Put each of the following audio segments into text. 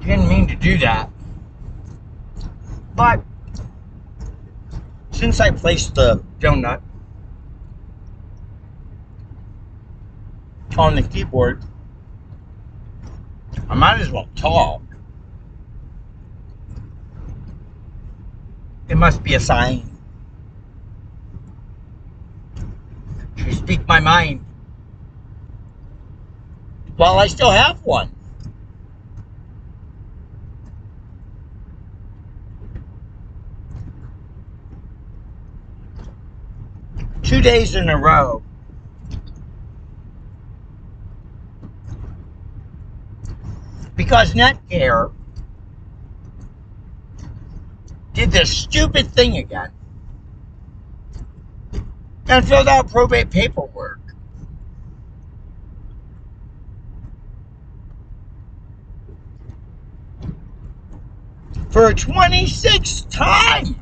Didn't mean to do that. But since I placed the donut on the keyboard, I might as well talk. It must be a sign to speak my mind while I still have one. Two days in a row. Because Netcare did this stupid thing again and filled out probate paperwork. For a 26th time.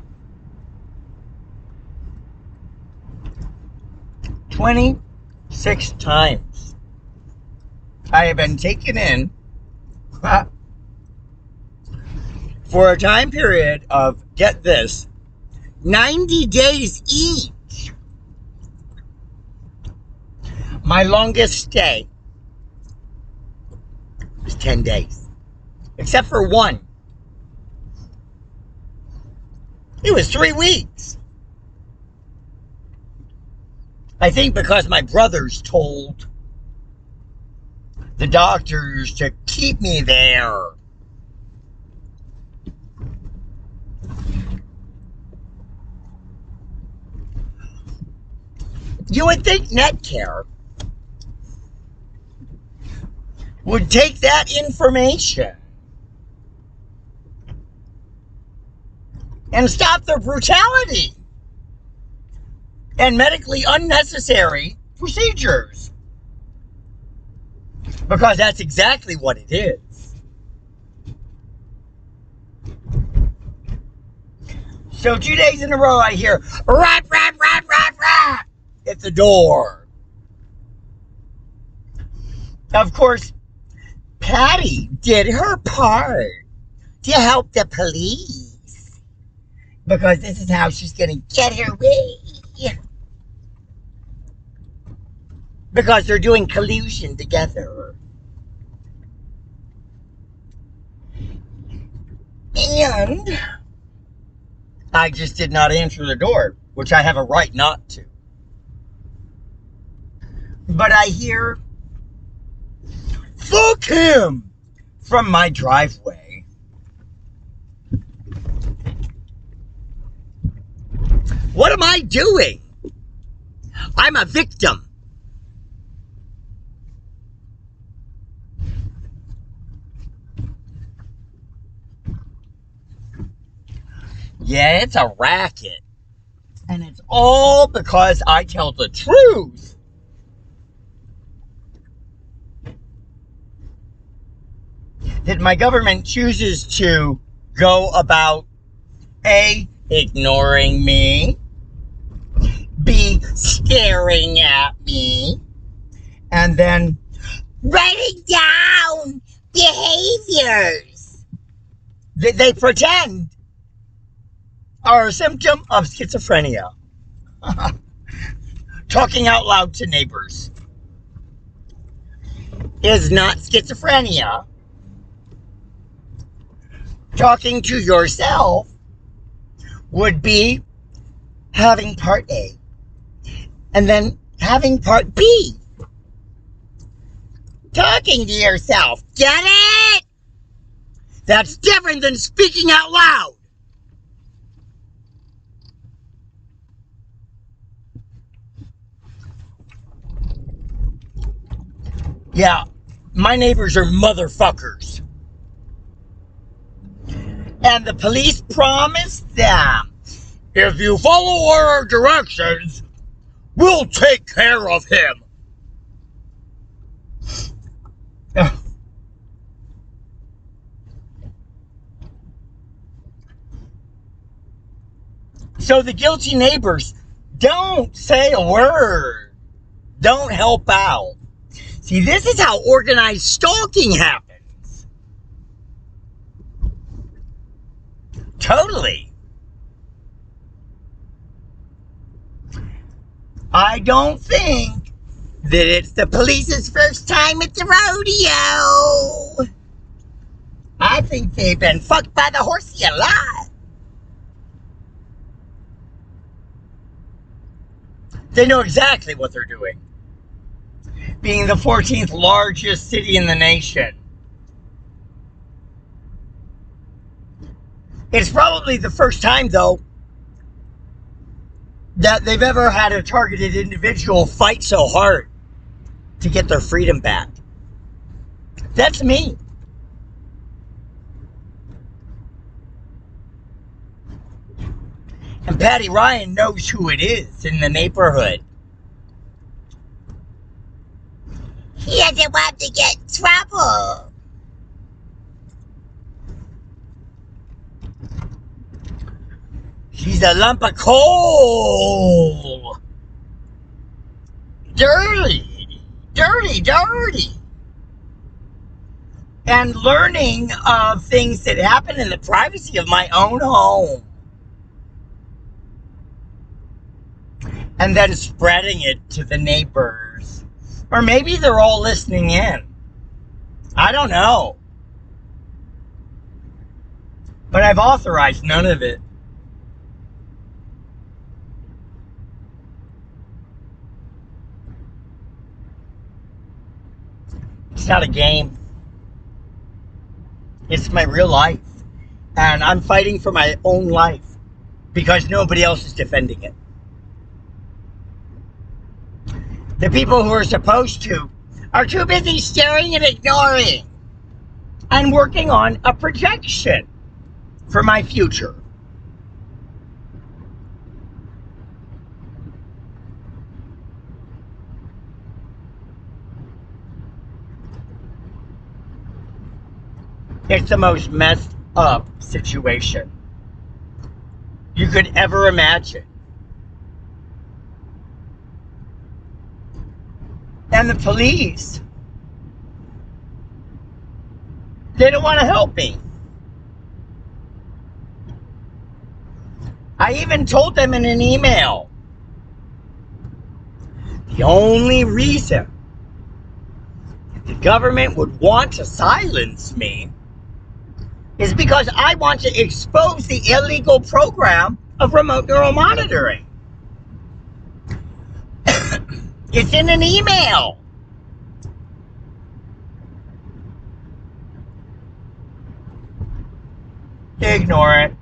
26 times I have been taken in for a time period of, get this, 90 days each. My longest stay was 10 days. Except for one. It was 3 weeks. I think because my brothers told the doctors to keep me there. You would think Netcare would take that information and stop their brutality and medically unnecessary procedures. Because that's exactly what it is. So 2 days in a row I hear rap, rap, rap, rap, rap at the door. Of course, Patty did her part to help the police. Because this is how she's going to get her way. Because they're doing collusion together. And I just did not answer the door, which I have a right not to. But I hear, "Fuck him!" from my driveway. What am I doing? I'm a victim. Yeah, it's a racket. And it's all because I tell the truth. That my government chooses to go about A, ignoring me, B, staring at me, and then writing down behaviors that they pretend are a symptom of schizophrenia. Talking out loud to neighbors is not schizophrenia. Talking to yourself would be having part A and then having part B. Talking to yourself, get it? That's different than speaking out loud. Yeah, my neighbors are motherfuckers. And the police promised them, if you follow our directions, we'll take care of him. So the guilty neighbors don't say a word. Don't help out. See, this is how organized stalking happens. Totally. I don't think that it's the police's first time at the rodeo. I think they've been fucked by the horsey a lot. They know exactly what they're doing. Being the 14th largest city in the nation. It's probably the first time, though, that they've ever had a targeted individual fight so hard to get their freedom back. That's me. And Patty Ryan knows who it is in the neighborhood. He doesn't want to get in trouble. She's a lump of coal. Dirty. Dirty, dirty. And learning of things that happen in the privacy of my own home. And then spreading it to the neighbors. Or maybe they're all listening in. I don't know. But I've authorized none of it. It's not a game. It's my real life. And I'm fighting for my own life. Because nobody else is defending it. The people who are supposed to are too busy staring and ignoring. And working on a projection for my future. It's the most messed up situation you could ever imagine. And the police, they don't want to help me. I even told them in an email, the only reason the government would want to silence me is because I want to expose the illegal program of remote neural monitoring. It's in an email. Ignore it.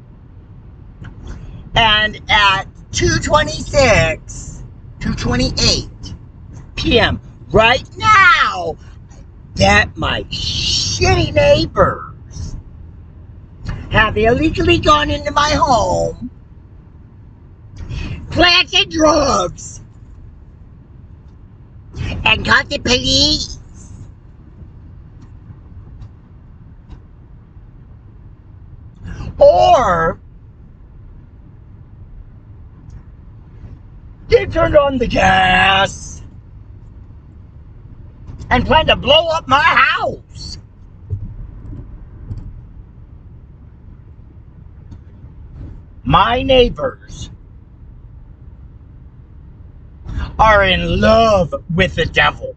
And at 2:28 p.m. right now, I bet my shitty neighbors have illegally gone into my home, planted drugs, and got the police. Or they turned on the gas and plan to blow up my house. My neighbors are in love with the devil.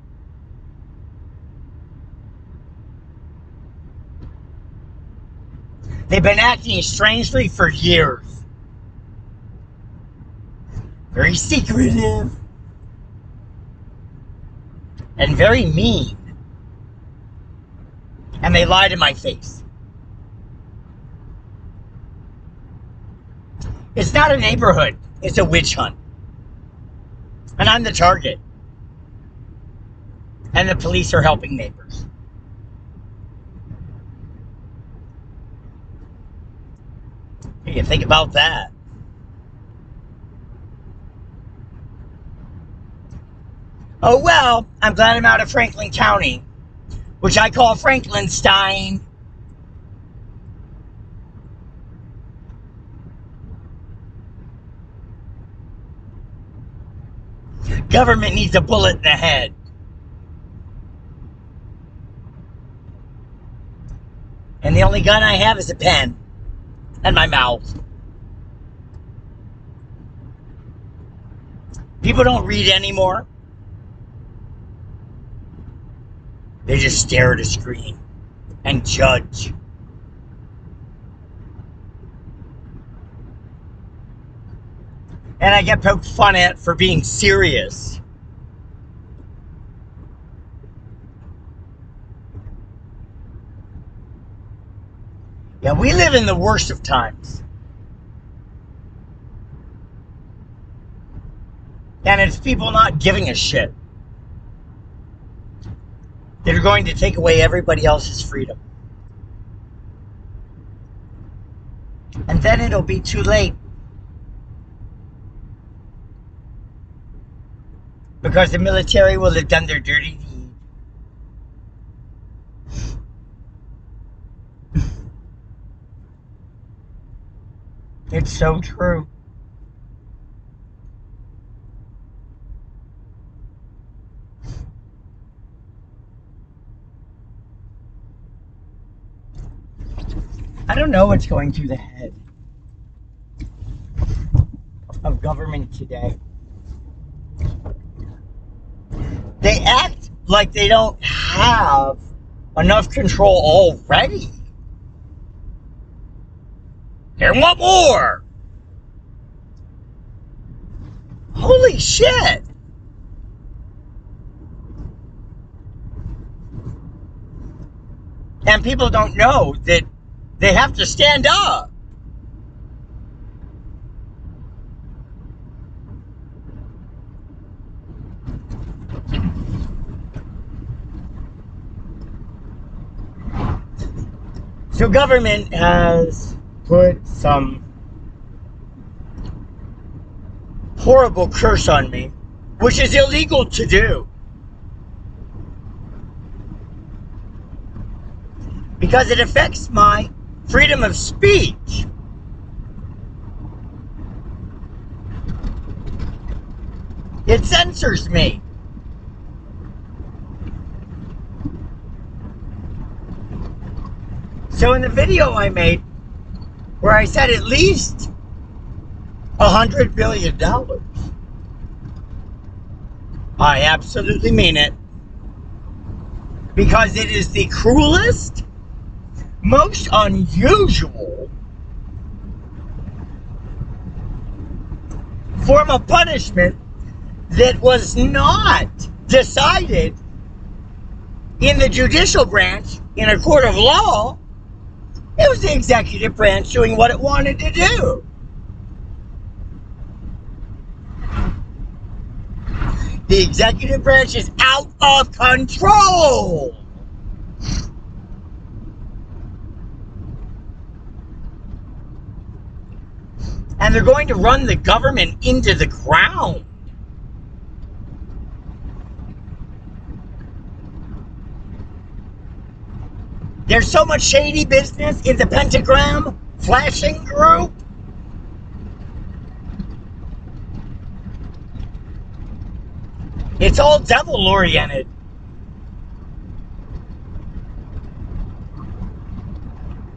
They've been acting strangely for years. Very secretive. And very mean. And they lie to my face. It's not a neighborhood. It's a witch hunt. And I'm the target. And the police are helping neighbors. What do you think about that? Oh well, I'm glad I'm out of Franklin County, which I call Franklinstein. Government needs a bullet in the head. And the only gun I have is a pen. and my mouth. People don't read anymore. They just stare at a screen and judge. And I get poked fun at for being serious. Yeah, we live in the worst of times. And it's people not giving a shit that are going to take away everybody else's freedom. And then it'll be too late. Because the military will have done their dirty deed. It's so true. I don't know what's going through the head of government today. They act like they don't have enough control already. They want more. Holy shit. And people don't know that they have to stand up. So government has put some horrible curse on me, which is illegal to do. Because it affects my freedom of speech. It censors me. So in the video I made, where I said at least $100 billion, I absolutely mean it. Because it is the cruelest, most unusual form of punishment that was not decided in the judicial branch in a court of law. It was the executive branch doing what it wanted to do. The executive branch is out of control. And they're going to run the government into the ground. There's so much shady business in the Pentagram flashing group. It's all devil-oriented.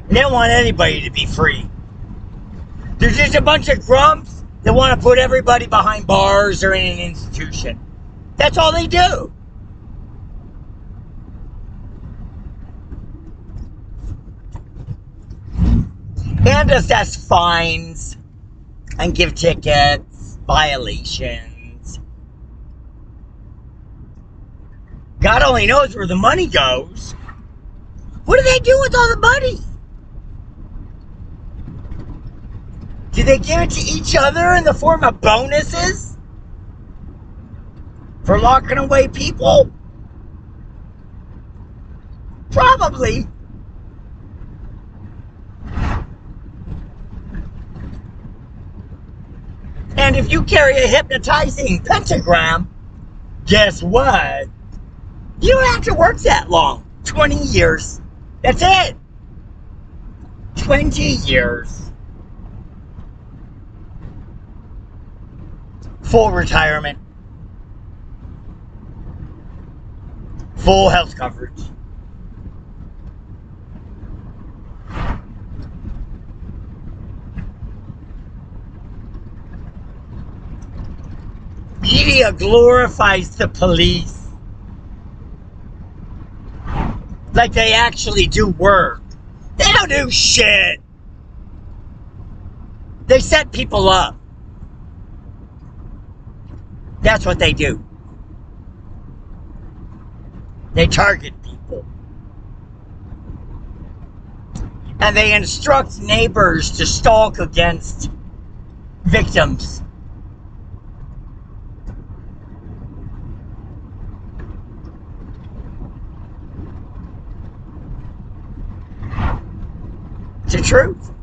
They don't want anybody to be free. There's just a bunch of grumps that want to put everybody behind bars or in an institution. That's all they do. And assess fines and give tickets, violations. God only knows where the money goes. What do they do with all the money? Do they give it to each other in the form of bonuses for locking away people? Probably. And if you carry a hypnotizing pentagram, guess what? You don't have to work that long. 20 years. That's it. 20 years. Full retirement. Full health coverage. media glorifies the police like they actually do work. They don't do shit. They set people up. That's what they do. They target people. And they instruct neighbors to stalk against victims. It's the truth.